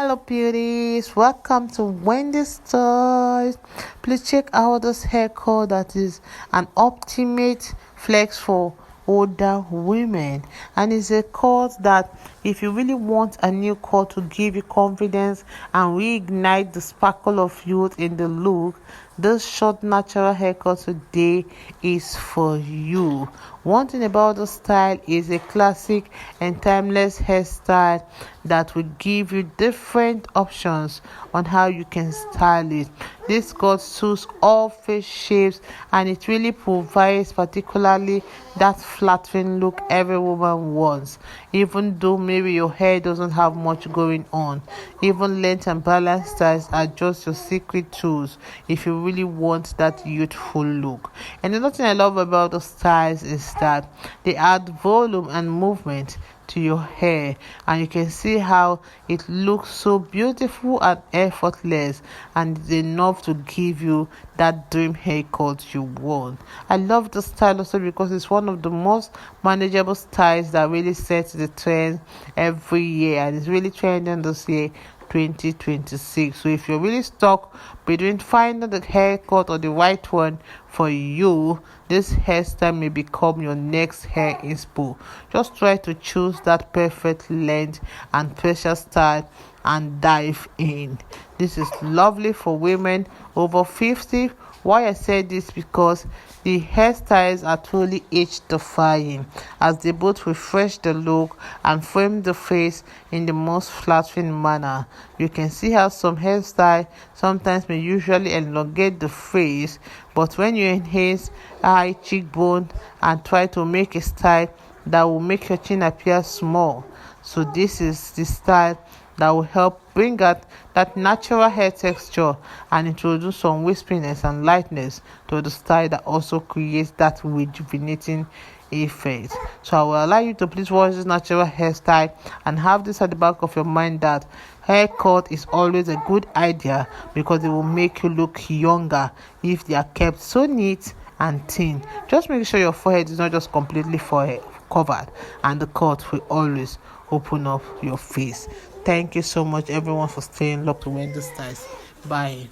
Hello beauties, welcome to Wendy Styles. Please check out this haircut that is an ultimate flex for older women, and it's a cut that if you really want a new cut to give you confidence and reignite the sparkle of youth in the look, this short natural haircut today is for you. One thing about the style is a classic and timeless hairstyle that will give you different options on how you can style it. This cut suits all face shapes and it really provides particularly that flattering look every woman wants. Even though maybe your hair doesn't have much going on, even length and balance styles are just your secret tools if you really want that youthful look. And another thing I love about the styles is that they add volume and movement to your hair, and you can see how it looks so beautiful and effortless, and it's enough to give you that dream haircut you want. I love the style also because it's one of the most manageable styles that really sets the trend every year, and it's really trending this year 2026. So if you're really stuck between finding the haircut or the right one for you, this hairstyle may become your next hair inspo. Just try to choose that perfect length and pressure style and dive in. This is lovely for women over 50. Why I said this, because the hairstyles are truly age defying as they both refresh the look and frame the face in the most flattering manner. You can see how some hairstyles sometimes may usually elongate the face, but when you enhance high cheekbone and try to make a style that will make your chin appear small, so this is the style that will help bring out that natural hair texture and introduce some wispiness and lightness to the style that also creates that rejuvenating effect. So I will allow you to please watch this natural hairstyle and have this at the back of your mind that haircut is always a good idea because it will make you look younger if they are kept so neat and thin. Just make sure your forehead is not just completely covered, and the cut will always open up your face. Thank you so much everyone for staying locked to Wendy Styles. Bye.